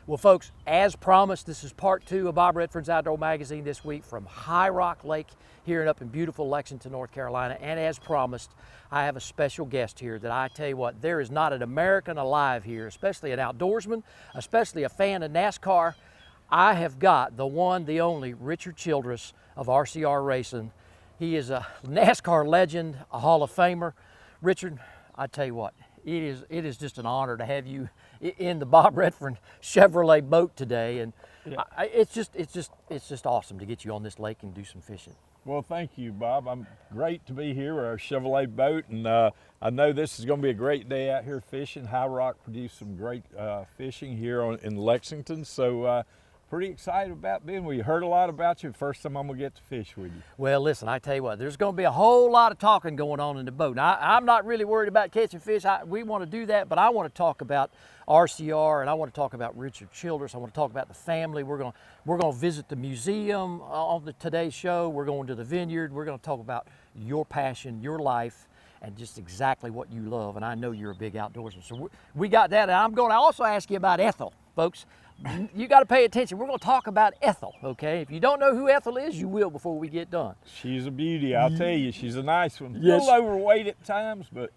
Well, folks, as promised, this is part 2 of Bob Redfern's Outdoor Magazine this week from High Rock Lake here and up in beautiful Lexington, North Carolina. And as promised, I have a special guest here that I tell you what, there is not an American alive here, especially an outdoorsman, especially a fan of NASCAR. I have got the one, the only Richard Childress of RCR Racing. He is a NASCAR legend, a Hall of Famer. Richard, I tell you what, it is just an honor to have you in the Bob Redfern Chevrolet boat today, and yeah. It's just awesome to get you on this lake and do some fishing. Well, thank you, Bob. I'm great to be here with our Chevrolet boat, and I know this is going to be a great day out here fishing. High Rock produced some great fishing here in Lexington, so pretty excited about being with you. Heard a lot about you. First time I'm going to get to fish with you. Well, listen, I tell you what, there's going to be a whole lot of talking going on in the boat. Now, I'm not really worried about catching fish. We want to do that, but I want to talk about RCR, and I want to talk about Richard Childress. I want to talk about the family. We're going to visit the museum on today's show. We're going to the vineyard. We're going to talk about your passion, your life, and just exactly what you love. And I know you're a big outdoorsman. So we got that. And I'm going to also ask you about Ethel, folks. You got to pay attention. We're going to talk about Ethel, okay? If you don't know who Ethel is, you will before we get done. She's a beauty, I'll tell you. She's a nice one. Yes. A little overweight at times, but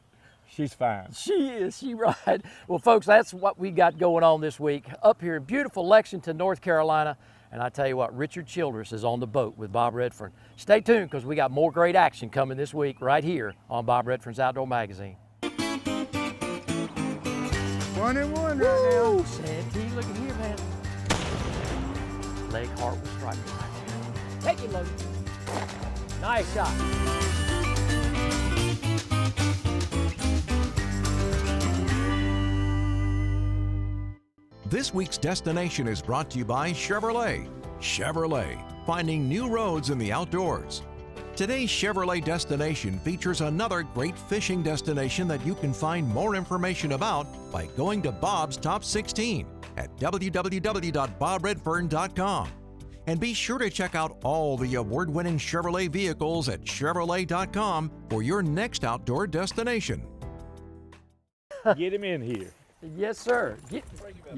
she's fine. She is, she right. Well, folks, that's what we got going on this week up here in beautiful Lexington, North Carolina. And I tell you what, Richard Childress is on the boat with Bob Redfern. Stay tuned, because we got more great action coming this week right here on Bob Redfern's Outdoor Magazine. 1-1 right now. Santee, look at here, man. Leg heart was striking right there. Take it, Logan. Nice shot. This week's destination is brought to you by Chevrolet. Chevrolet, finding new roads in the outdoors. Today's Chevrolet destination features another great fishing destination that you can find more information about by going to Bob's Top 16 at www.bobredfern.com. And be sure to check out all the award-winning Chevrolet vehicles at Chevrolet.com for your next outdoor destination. Get him in here. Yes, sir. You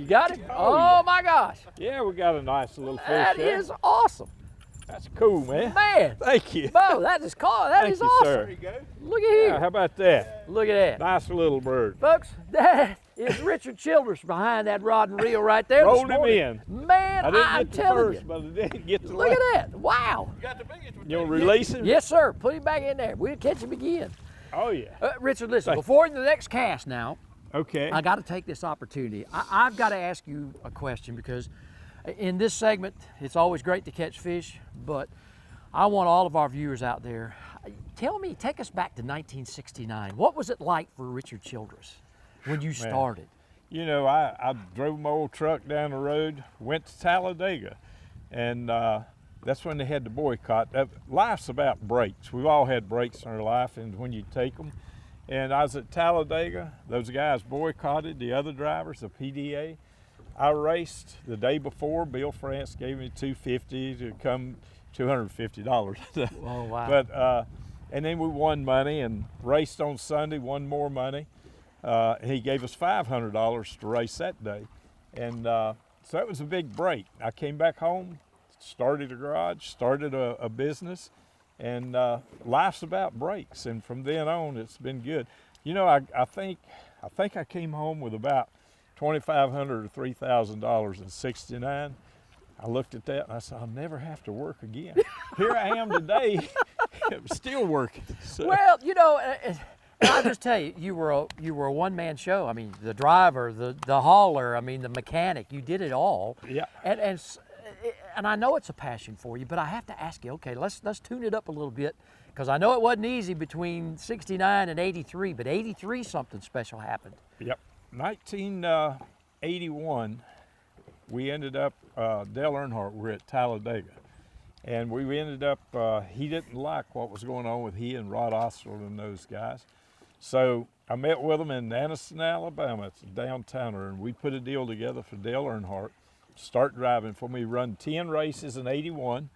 got it? Oh, yeah. My gosh. Yeah, we got a nice little fish That there. is awesome. That's cool, man. Man. Thank you. Bo, that is awesome. Thank you, sir. There you go. Look at here. Yeah, how about that? Look at that. Nice little bird. Folks, that is Richard Childress behind that rod and reel right there. Rolled him in. Man, I didn't I'm get the telling first, you. but I didn't get the Look last. at that. Wow. You got the biggest one. You want to release him? Yes, sir. Put him back in there. We'll catch him again. Oh, yeah. Richard, listen, before the next cast now, Okay. I got to take this opportunity. I've got to ask you a question, because in this segment, it's always great to catch fish, but I want all of our viewers out there, take us back to 1969. What was it like for Richard Childress when you started? You know, I drove my old truck down the road, went to Talladega, and that's when they had the boycott. Life's about breaks. We've all had breaks in our life, and when you take them. And I was at Talladega. Those guys boycotted, the other drivers, the PDA. I raced the day before. Bill France gave me $250 to come, $250. Oh, wow. But, and then we won money and raced on Sunday, won more money. He gave us $500 to race that day. And so it was a big break. I came back home, started a garage, started a business. And life's about breaks, and from then on, it's been good. You know, I think I came home with about $2,500 or $3,000 in '69. I looked at that and I said, I'll never have to work again. Here I am today, still working. So. Well, you know, I'll just tell you, you were a one-man show. I mean, the driver, the hauler, I mean, the mechanic, you did it all. Yeah. And I know it's a passion for you, but I have to ask you, okay, let's tune it up a little bit, because I know it wasn't easy between '69 and '83, but '83 something special happened. Yep. 1981, we ended up, Dale Earnhardt, we were at Talladega, and we ended up, he didn't like what was going on with he and Rod Ostler and those guys. So I met with him in Anniston, Alabama. It's a downtowner, and we put a deal together for Dale Earnhardt. Start driving for me, run 10 races in '81,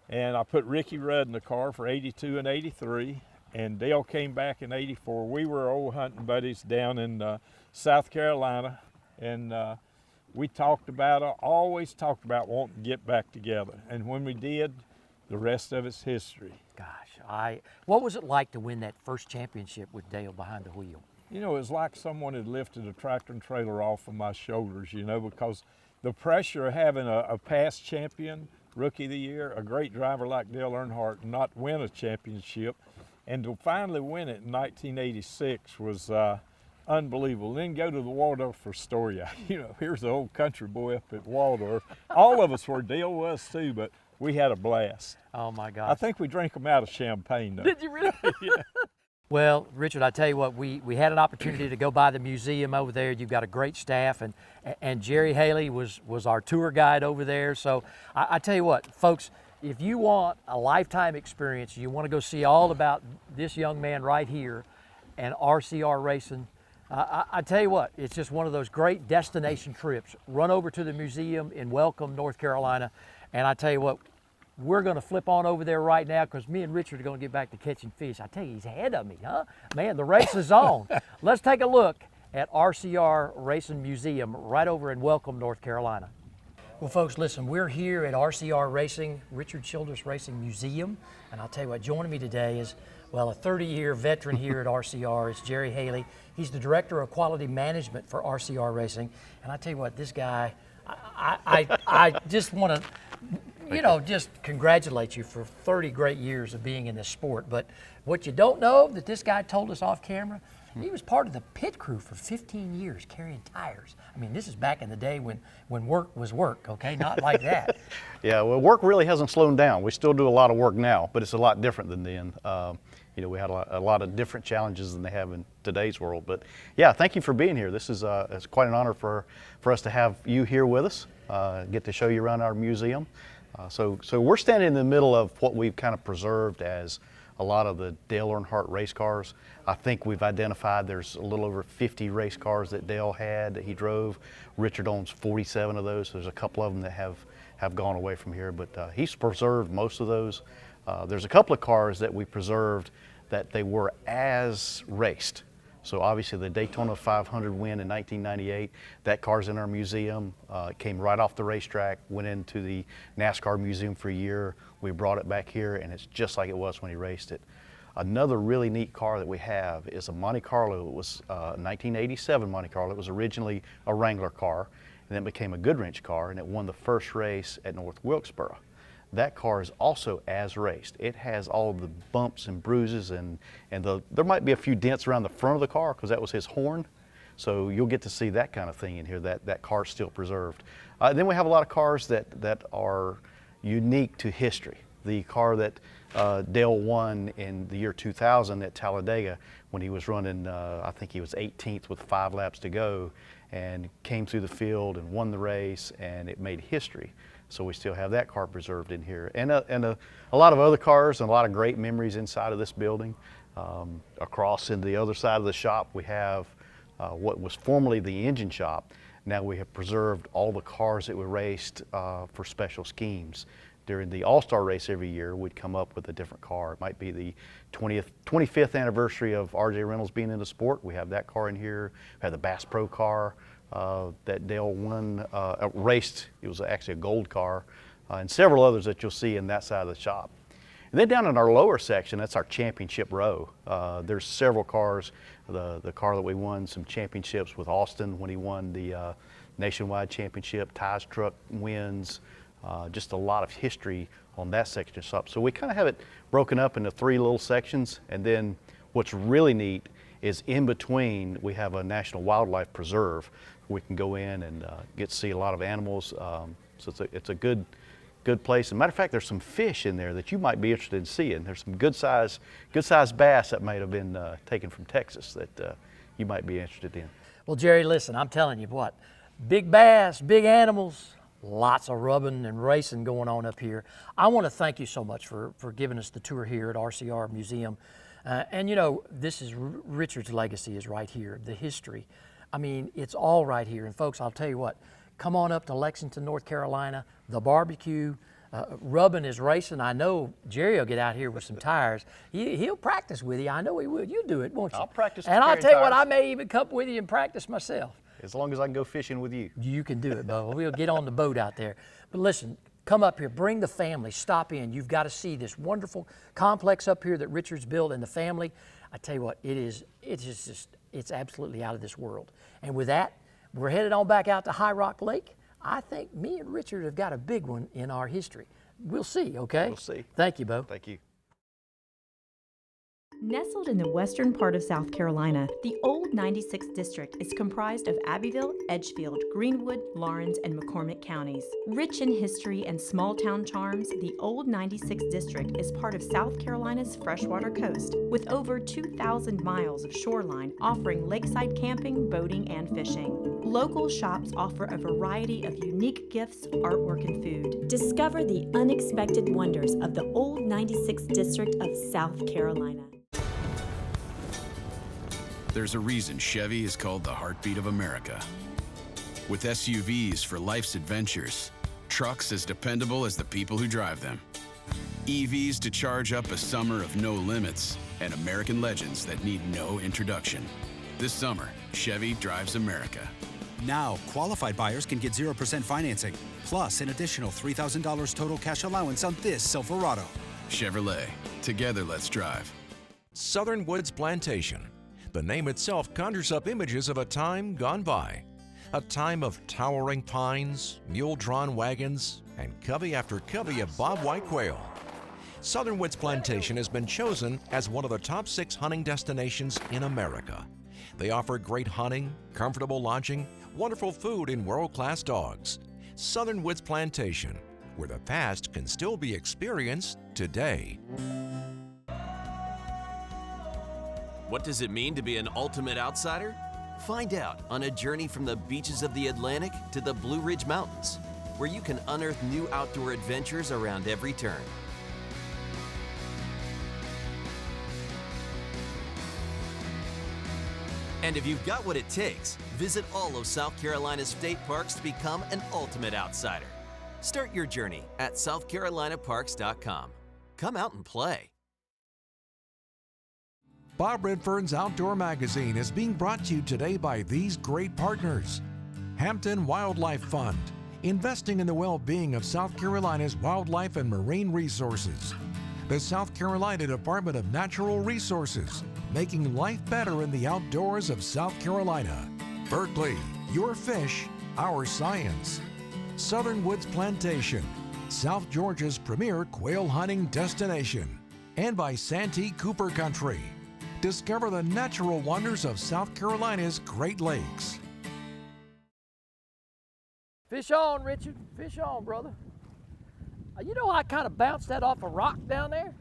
and I put Ricky Rudd in the car for '82 and '83, and Dale came back in '84. We were old hunting buddies down in South Carolina, and we always talked about wanting to get back together. And when we did, the rest of it's history. Gosh, what was it like to win that first championship with Dale behind the wheel? You know, it was like someone had lifted a tractor and trailer off of my shoulders, you know, because the pressure of having a past champion, Rookie of the Year, a great driver like Dale Earnhardt, not win a championship, and to finally win it in 1986 was unbelievable. Then go to the Waldorf Astoria. You know, here's the old country boy up at Waldorf. All of us were, Dale was too, but we had a blast. Oh my gosh. I think we drank them out of champagne though. Did you really? Yeah. Well, Richard, I tell you what, we had an opportunity to go by the museum over there. You've got a great staff, and Jerry Haley was our tour guide over there. So I tell you what, folks, if you want a lifetime experience, you want to go see all about this young man right here and RCR Racing, I tell you what, it's just one of those great destination trips. Run over to the museum in Welcome, North Carolina, and I tell you what, we're going to flip on over there right now because me and Richard are going to get back to catching fish. I tell you, he's ahead of me, huh? Man, the race is on. Let's take a look at RCR Racing Museum right over in Welcome, North Carolina. Well, folks, listen, we're here at RCR Racing, Richard Childress Racing Museum, and I'll tell you what, joining me today is, well, a 30-year veteran here at RCR. It's Jerry Haley. He's the Director of Quality Management for RCR Racing, and I tell you what, this guy, I just want to, you know, just congratulate you for 30 great years of being in this sport. But what you don't know that this guy told us off camera, he was part of the pit crew for 15 years carrying tires. I mean, this is back in the day when work was work, okay? Not like that. Yeah, well, work really hasn't slowed down. We still do a lot of work now, but it's a lot different than then. You know, we had a lot of different challenges than they have in today's world. But yeah, thank you for being here. This is it's quite an honor for us to have you here with us, get to show you around our museum. So we're standing in the middle of what we've kind of preserved as a lot of the Dale Earnhardt race cars. I think we've identified there's a little over 50 race cars that Dale had that he drove. Richard owns 47 of those. So there's a couple of them that have gone away from here, but he's preserved most of those. There's a couple of cars that we preserved that they were as raced. So obviously the Daytona 500 win in 1998, that car's in our museum. It came right off the racetrack, went into the NASCAR museum for a year. We brought it back here and it's just like it was when he raced it. Another really neat car that we have is a Monte Carlo. It was a 1987 Monte Carlo. It was originally a Wrangler car and then it became a Goodwrench car and it won the first race at North Wilkesboro. That car is also as raced. It has all the bumps and bruises and there might be a few dents around the front of the car because that was his horn. So you'll get to see that kind of thing in here, that car's still preserved. Then we have a lot of cars that are unique to history. The car that Dale won in the year 2000 at Talladega when he was running, I think he was 18th with 5 laps to go and came through the field and won the race and it made history. So we still have that car preserved in here. And a lot of other cars and a lot of great memories inside of this building. Across in the other side of the shop, we have what was formerly the engine shop. Now we have preserved all the cars that we raced for special schemes. During the All-Star race every year, we'd come up with a different car. It might be the 25th anniversary of R.J. Reynolds being in the sport. We have that car in here. We have the Bass Pro car that Dale won, raced. It was actually a gold car, and several others that you'll see in that side of the shop. And then down in our lower section, that's our championship row. There's several cars. The car that we won some championships with Austin when he won the nationwide championship, Ty's truck wins, just a lot of history on that section of the shop. So we kind of have it broken up into 3 little sections, and then what's really neat is in between we have a National Wildlife Preserve. We can go in and get to see a lot of animals. So it's a good place. As a matter of fact, there's some fish in there that you might be interested in seeing. There's some good sized bass that might have been taken from Texas that you might be interested in. Well, Jerry, listen, I'm telling you what, big bass, big animals, lots of rubbing and racing going on up here. I want to thank you so much for giving us the tour here at RCR Museum. And you know, this is Richard's legacy is right here, the history. I mean, it's all right here. And folks, I'll tell you what, come on up to Lexington, North Carolina, the barbecue, rubbing is racing. I know Jerry will get out here with some tires. He'll practice with you. I know he will. You'll do it, won't you? I'll practice. And I'll tell you what, I may even come with you and practice myself. As long as I can go fishing with you. You can do it, Bubba. We'll get on the boat out there. But listen, come up here, bring the family, stop in. You've got to see this wonderful complex up here that Richard's built, and the family. I tell you what, it's absolutely out of this world. And with that, we're headed on back out to High Rock Lake. I think me and Richard have got a big one in our history. We'll see, okay? We'll see. Thank you, Bo. Thank you. Nestled in the western part of South Carolina, the Old 96th District is comprised of Abbeville, Edgefield, Greenwood, Laurens, and McCormick counties. Rich in history and small-town charms, the Old 96th District is part of South Carolina's freshwater coast, with over 2,000 miles of shoreline offering lakeside camping, boating, and fishing. Local shops offer a variety of unique gifts, artwork, and food. Discover the unexpected wonders of the Old 96th District of South Carolina. There's a reason Chevy is called the heartbeat of America. With SUVs for life's adventures, trucks as dependable as the people who drive them, EVs to charge up a summer of no limits, and American legends that need no introduction. This summer, Chevy drives America. Now, qualified buyers can get 0% financing, plus an additional $3,000 total cash allowance on this Silverado. Chevrolet, together let's drive. Southern Woods Plantation. The name itself conjures up images of a time gone by. A time of towering pines, mule-drawn wagons, and covey after covey of bobwhite quail. Southern Woods Plantation has been chosen as one of the top 6 hunting destinations in America. They offer great hunting, comfortable lodging, wonderful food, and world-class dogs. Southern Woods Plantation, where the past can still be experienced today. What does it mean to be an ultimate outsider? Find out on a journey from the beaches of the Atlantic to the Blue Ridge Mountains, where you can unearth new outdoor adventures around every turn. And if you've got what it takes, visit all of South Carolina's state parks to become an ultimate outsider. Start your journey at southcarolinaparks.com. Come out and play. Bob Redfern's Outdoor Magazine is being brought to you today by these great partners. Hampton Wildlife Fund, investing in the well-being of South Carolina's wildlife and marine resources. The South Carolina Department of Natural Resources, making life better in the outdoors of South Carolina. Berkeley, your fish, our science. Southern Woods Plantation, South Georgia's premier quail hunting destination. And by Santee Cooper Country. Discover the natural wonders of South Carolina's Great Lakes. Fish on, Richard. Fish on, brother. You know, I kind of bounced that off a rock down there.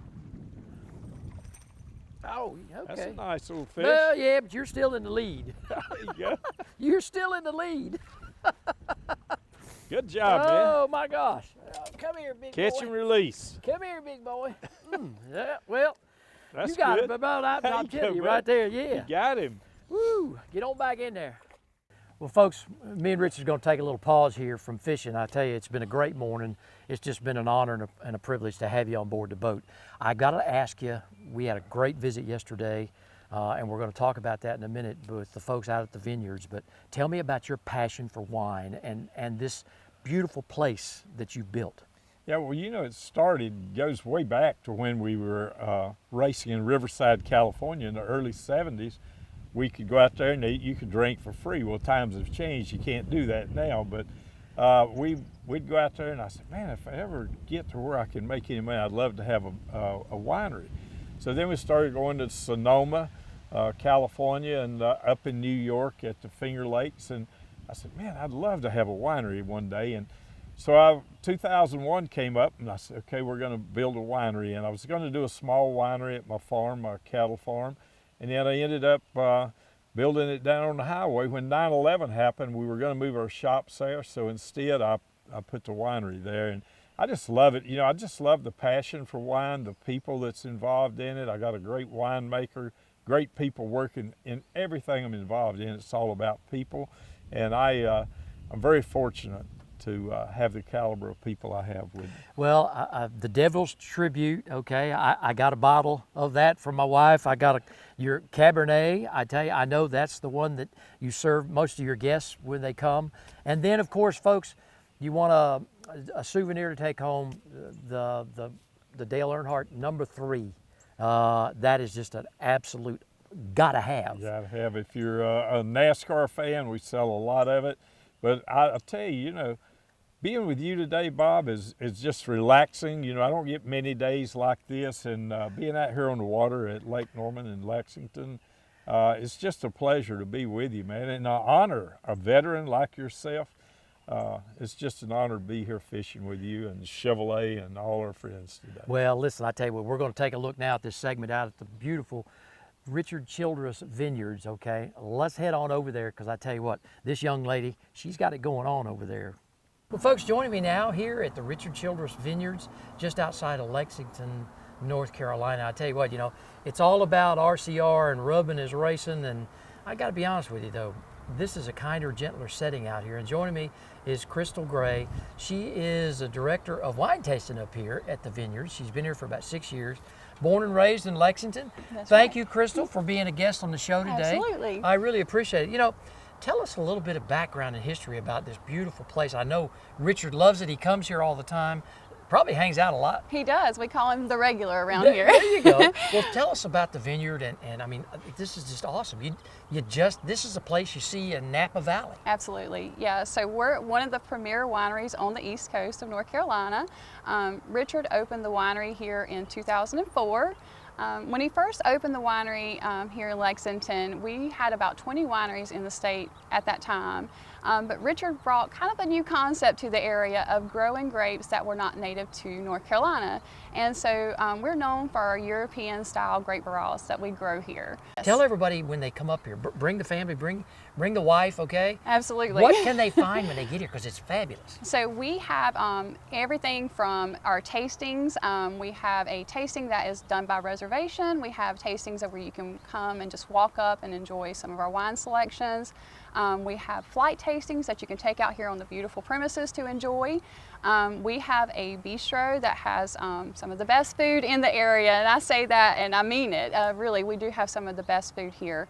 Oh, okay. That's a nice little fish. Well, yeah, but you're still in the lead. There you go. You're still in the lead. Good job, man. Oh, my gosh. Come here, big boy. Catch and release. Come here, big boy. Yeah, well, That's you got good. it about I'm There you telling go, you bud. right there, yeah. You got him. Woo, get on back in there. Well, folks, me and Richard's going to take a little pause here from fishing. I tell you, it's been a great morning. It's just been an honor and a privilege to have you on board the boat. I got to ask you, we had a great visit yesterday, and we're going to talk about that in a minute with the folks out at the vineyards. But tell me about your passion for wine and this beautiful place that you've built. Yeah, well, you know, goes way back to when we were racing in Riverside, California in the early 70s. We could go out there and you could drink for free. Well, times have changed. You can't do that now. But we'd go out there and I said, man, if I ever get to where I can make any money, I'd love to have a winery. So then we started going to Sonoma, California, and up in New York at the Finger Lakes. And I said, man, I'd love to have a winery one day. And so 2001 came up and I said, okay, we're going to build a winery. And I was going to do a small winery at my farm, my cattle farm. And then I ended up building it down on the highway. When 9/11 happened, we were going to move our shops there. So instead, I put the winery there. And I just love it. You know, I just love the passion for wine, the people that's involved in it. I got a great winemaker, great people working in everything I'm involved in. It's all about people. And I'm very fortunate to have the caliber of people I have with me. Well, the Devil's Tribute, okay, I got a bottle of that from my wife. I got your Cabernet. I tell you, I know that's the one that you serve most of your guests when they come. And then, of course, folks, you want a souvenir to take home, the Dale Earnhardt #3. That is just an absolute gotta have. Gotta have. If you're a NASCAR fan, we sell a lot of it. But I'll tell you, you know, being with you today, Bob, is just relaxing. You know, I don't get many days like this, and being out here on the water at Lake Norman in Lexington, it's just a pleasure to be with you, man, and honor a veteran like yourself. It's just an honor to be here fishing with you and Chevrolet and all our friends today. Well, listen, I tell you what, we're going to take a look now at this segment out at the beautiful Richard Childress Vineyards, okay? Let's head on over there, because I tell you what, this young lady, she's got it going on over there. Well, folks, joining me now here at the Richard Childress Vineyards, just outside of Lexington, North Carolina. I tell you what, you know, it's all about RCR and rubbing is racing, and I got to be honest with you, though, this is a kinder, gentler setting out here. And joining me is Crystal Gray. She is a director of wine tasting up here at the vineyard. She's been here for about 6 years. Born and raised in Lexington. Thank you, Crystal, for being a guest on the show today. Absolutely. I really appreciate it. You know, tell us a little bit of background and history about this beautiful place. I know Richard loves it. He comes here all the time. Probably hangs out a lot. He does. We call him the regular around here. There you go. Well, tell us about the vineyard, and I mean, this is just awesome. This is a place you see in Napa Valley. Absolutely, yeah. So we're one of the premier wineries on the East Coast of North Carolina. Richard opened the winery here in 2004. When he first opened the winery here in Lexington, we had about 20 wineries in the state at that time. But Richard brought kind of a new concept to the area of growing grapes that were not native to North Carolina. And so we're known for our European style grape varieties that we grow here. Tell everybody when they come up here, bring the family, bring the wife, okay? Absolutely. What can they find when they get here? Because it's fabulous. So we have everything from our tastings. We have a tasting that is done by reservation. We have tastings where you can come and just walk up and enjoy some of our wine selections. We have flight tastings that you can take out here on the beautiful premises to enjoy. We have a bistro that has some of the best food in the area, and I say that and I mean it. Really, we do have some of the best food here.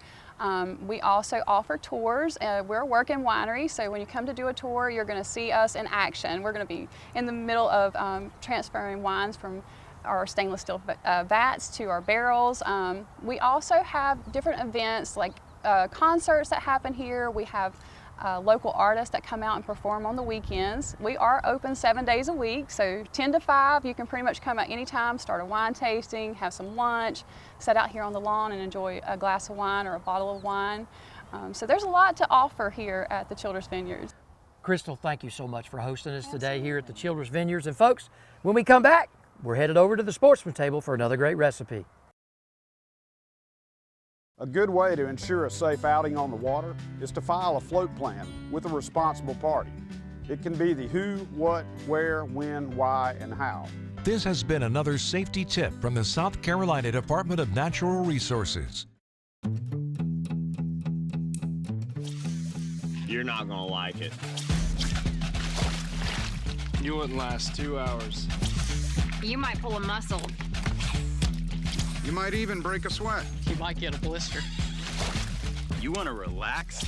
We also offer tours. We're a working winery, so when you come to do a tour, you're going to see us in action. We're going to be in the middle of transferring wines from our stainless steel vats to our barrels. We also have different events like concerts that happen here. We have local artists that come out and perform on the weekends. We are open 7 days a week, so 10 to 5, you can pretty much come at any time, start a wine tasting, have some lunch, sit out here on the lawn and enjoy a glass of wine or a bottle of wine. So there's a lot to offer here at the Childress Vineyards. Crystal, thank you so much for hosting us today here at the Childress Vineyards. And folks, when we come back, we're headed over to the Sportsman Table for another great recipe. A good way to ensure a safe outing on the water is to file a float plan with a responsible party. It can be the who, what, where, when, why, and how. This has been another safety tip from the South Carolina Department of Natural Resources. You're not gonna like it. You wouldn't last 2 hours. You might pull a muscle. You might even break a sweat. You might get a blister. You wanna relax?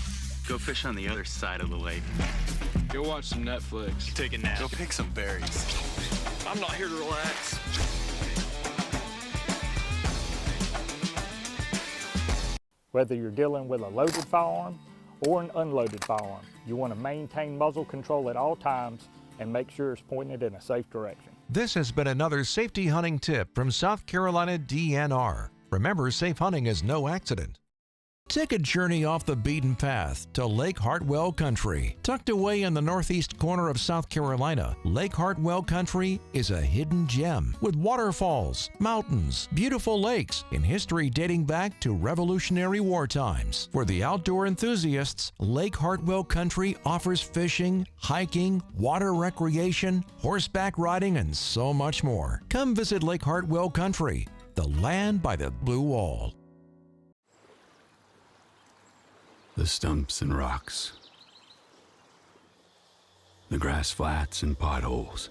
Go fish on the other side of the lake. Go watch some Netflix. Take a nap. Go pick some berries. I'm not here to relax. Whether you're dealing with a loaded firearm or an unloaded firearm, you want to maintain muzzle control at all times and make sure it's pointed in a safe direction. This has been another safety hunting tip from South Carolina DNR. Remember, safe hunting is no accident. Take a journey off the beaten path to Lake Hartwell Country. Tucked away in the northeast corner of South Carolina, Lake Hartwell Country is a hidden gem with waterfalls, mountains, beautiful lakes, and history dating back to Revolutionary War times. For the outdoor enthusiasts, Lake Hartwell Country offers fishing, hiking, water recreation, horseback riding, and so much more. Come visit Lake Hartwell Country, the land by the blue wall. The stumps and rocks, the grass flats and potholes,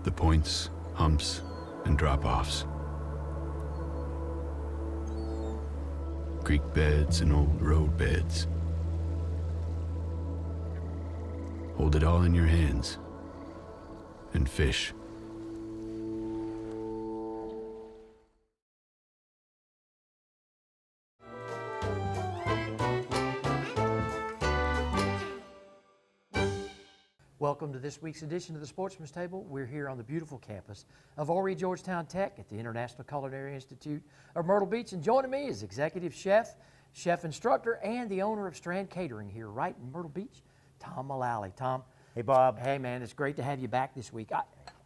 the points, humps, and drop-offs, creek beds and old road beds. Hold it all in your hands and fish. Welcome to this week's edition of the Sportsman's Table. We're here on the beautiful campus of Horry Georgetown Tech at the International Culinary Institute of Myrtle Beach. And joining me is executive chef, chef instructor, and the owner of Strand Catering here right in Myrtle Beach, Tom Mullally. Tom. Hey, Bob. Hey, man, it's great to have you back this week.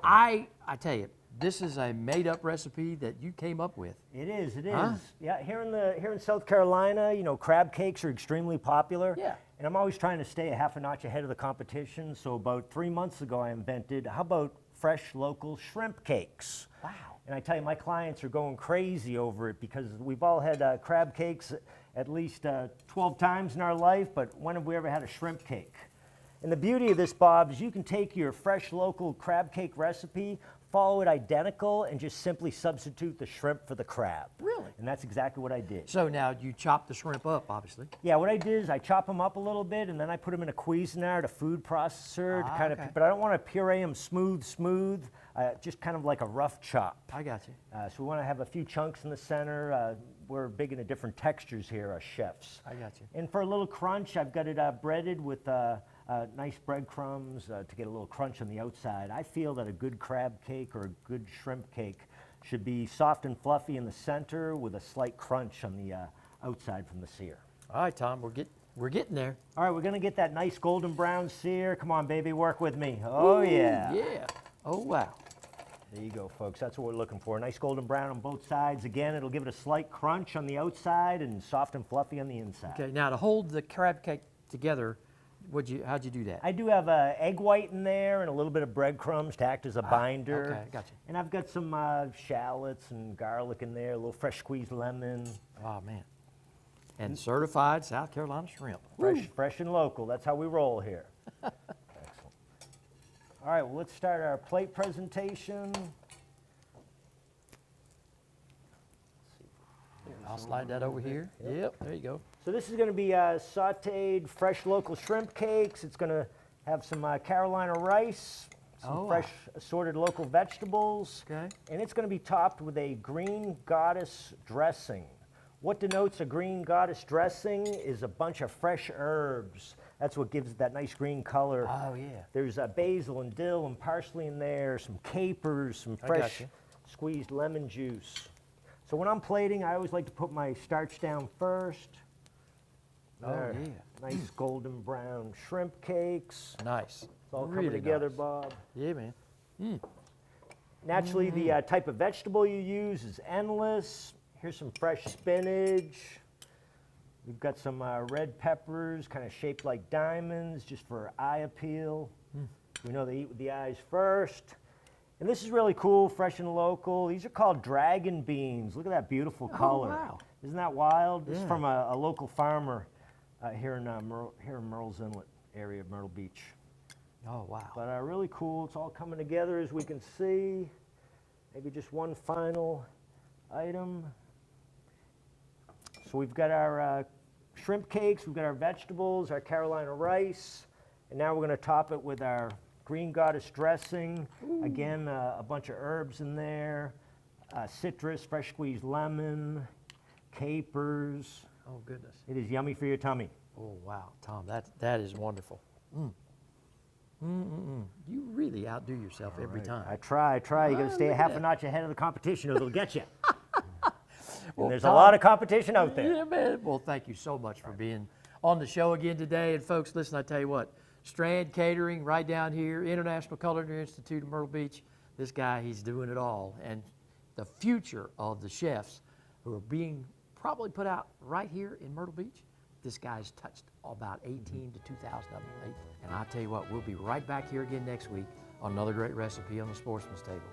I tell you, this is a made-up recipe that you came up with. It is, it is. Huh? Yeah, here in South Carolina, you know, crab cakes are extremely popular. Yeah. And I'm always trying to stay a half a notch ahead of the competition. So about 3 months ago, I invented, how about fresh local shrimp cakes? Wow. And I tell you, my clients are going crazy over it because we've all had crab cakes at least 12 times in our life, but when have we ever had a shrimp cake? And the beauty of this, Bob, is you can take your fresh local crab cake recipe, follow it identical, and just simply substitute the shrimp for the crab. Really? And that's exactly what I did. So now you chop the shrimp up, obviously. Yeah, what I did is I chop them up a little bit, and then I put them in a Cuisinart, a food processor, to kind of. But I don't want to puree them smooth, just kind of like a rough chop. I got you. So we want to have a few chunks in the center. We're big into different textures here, us chefs. I got you. And for a little crunch, I've got it breaded with nice breadcrumbs to get a little crunch on the outside. I feel that a good crab cake or a good shrimp cake should be soft and fluffy in the center with a slight crunch on the outside from the sear. All right, Tom, we're getting there. All right, we're gonna get that nice golden brown sear. Come on, baby, work with me. Oh, Ooh, yeah. Yeah. Oh, wow. There you go, folks. That's what we're looking for. Nice golden brown on both sides. Again, it'll give it a slight crunch on the outside and soft and fluffy on the inside. Okay, now to hold the crab cake together, how'd you do that? I do have egg white in there and a little bit of breadcrumbs to act as a binder. Okay, gotcha. And I've got some shallots and garlic in there, a little fresh squeezed lemon. Oh, man. And certified South Carolina shrimp. Fresh and local. That's how we roll here. Excellent. All right, well, let's start our plate presentation. I'll slide that over here. Yep, there you go. So this is going to be sauteed fresh local shrimp cakes. It's going to have some Carolina rice, some fresh assorted local vegetables. Okay. And it's going to be topped with a green goddess dressing. What denotes a green goddess dressing is a bunch of fresh herbs. That's what gives it that nice green color. Oh, yeah. There's basil and dill and parsley in there, some capers, some fresh squeezed lemon juice. So when I'm plating, I always like to put my starch down first. There. Oh, yeah. Nice golden brown shrimp cakes. Nice. It's all really coming together, nice. Bob. Yeah, man. Mm. Naturally, the type of vegetable you use is endless. Here's some fresh spinach. We've got some red peppers, kind of shaped like diamonds, just for eye appeal. We know they eat with the eyes first. And this is really cool, fresh and local. These are called dragon beans. Look at that beautiful color. Wow. Isn't that wild? This is Yeah. from a local farmer here in Myrtle's Inlet area of Myrtle Beach. Oh, wow. But really cool. It's all coming together as we can see. Maybe just one final item. So we've got our shrimp cakes, we've got our vegetables, our Carolina rice, and now we're going to top it with our green goddess dressing. Ooh. Again, a bunch of herbs in there, citrus, fresh squeezed lemon, capers. Oh, goodness. It is yummy for your tummy. Oh, wow, Tom, that is wonderful. You really outdo yourself every time. I try. You got to stay a half a notch ahead of the competition or they'll get you. Well, there's Tom, a lot of competition out there. Yeah, man. Well, thank you so much for being on the show again today. And folks, listen, I tell you what, Strand Catering right down here, International Culinary Institute of Myrtle Beach. This guy, he's doing it all. And the future of the chefs who are being probably put out right here in Myrtle Beach, this guy's touched about 18 to 2,000 of them. And I'll tell you what, we'll be right back here again next week on another great recipe on the Sportsman's Table.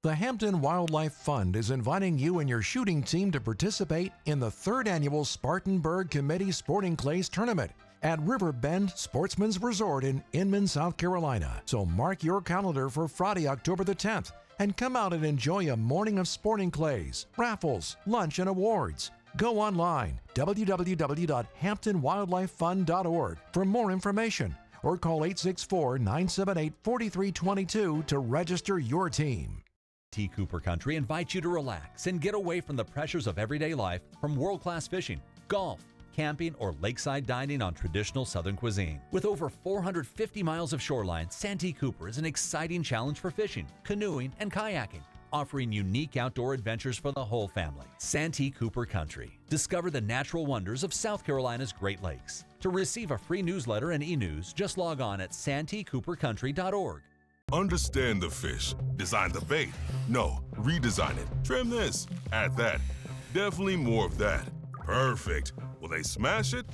The Hampton Wildlife Fund is inviting you and your shooting team to participate in the 3rd annual Spartanburg Committee Sporting Clays Tournament at River Bend Sportsman's Resort in Inman, South Carolina. So mark your calendar for Friday, October the 10th, and come out and enjoy a morning of sporting clays, raffles, lunch, and awards. Go online, www.hamptonwildlifefund.org for more information, or call 864-978-4322 to register your team. T. Cooper Country invites you to relax and get away from the pressures of everyday life from world-class fishing, golf, camping, or lakeside dining on traditional Southern cuisine. With over 450 miles of shoreline, Santee Cooper is an exciting challenge for fishing, canoeing, and kayaking, offering unique outdoor adventures for the whole family. Santee Cooper Country. Discover the natural wonders of South Carolina's Great Lakes. To receive a free newsletter and e-news, just log on at santeecoopercountry.org. Understand the fish. Design the bait. No, redesign it. Trim this. Add that. Definitely more of that. Perfect. Will they smash it?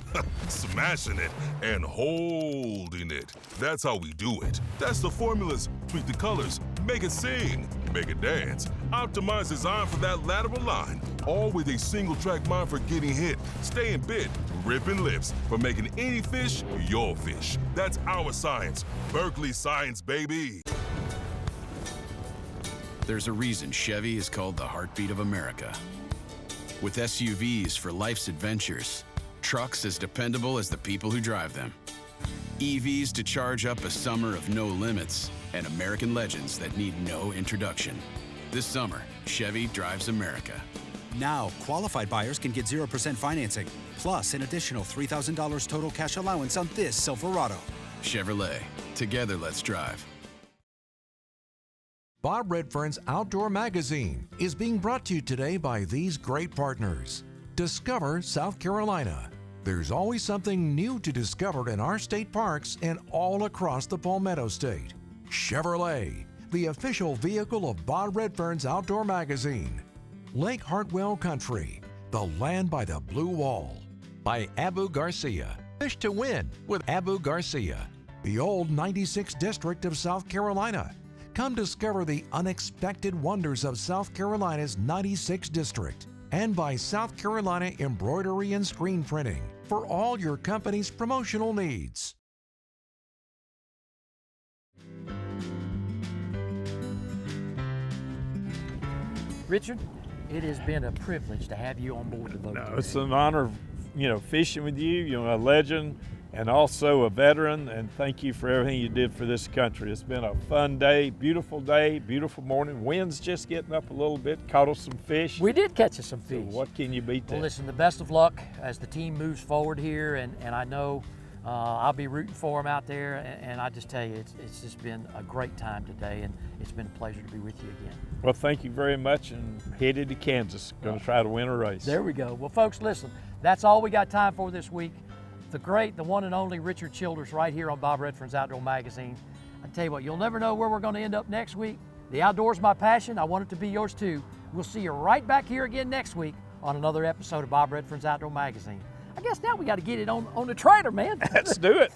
Smashing it and holding it. That's how we do it. That's the formulas. Tweak the colors. Make it sing. Make it dance. Optimize design for that lateral line. All with a single track mind for getting hit, staying bit, ripping lips, for making any fish your fish. That's our science. Berkeley science, baby. There's a reason Chevy is called the heartbeat of America. With SUVs for life's adventures, trucks as dependable as the people who drive them, EVs to charge up a summer of no limits, and American legends that need no introduction. This summer, Chevy drives America. Now, qualified buyers can get 0% financing, plus an additional $3,000 total cash allowance on this Silverado. Chevrolet. Together, let's drive. Bob Redfern's Outdoor Magazine is being brought to you today by these great partners. Discover South Carolina. There's always something new to discover in our state parks and all across the Palmetto State. Chevrolet, the official vehicle of Bob Redfern's Outdoor Magazine. Lake Hartwell Country, the land by the blue wall. By Abu Garcia. Fish to win with Abu Garcia. The old 96th District of South Carolina. Come discover the unexpected wonders of South Carolina's 96th District. And by South Carolina Embroidery and Screen Printing for all your company's promotional needs. Richard, it has been a privilege to have you on board the boat. No, it's an honor, fishing with you. You're a legend and also a veteran, and thank you for everything you did for this country. It's been a fun day, beautiful morning. Wind's just getting up a little bit, caught us some fish. We did catch us some fish. So what can you beat that? Well, listen, the best of luck as the team moves forward here, and I know I'll be rooting for them out there, and I just tell you, it's just been a great time today, and it's been a pleasure to be with you again. Well, thank you very much, and headed to Kansas. Going to try to win a race. There we go. Well, folks, listen, that's all we got time for this week. The one and only Richard Childress right here on Bob Redfern's Outdoor Magazine. I tell you what, you'll never know where we're going to end up next week. The outdoors my passion. I want it to be yours too. We'll see you right back here again next week on another episode of Bob Redfern's Outdoor Magazine. I guess now we got to get it on the trailer, man. Let's do it.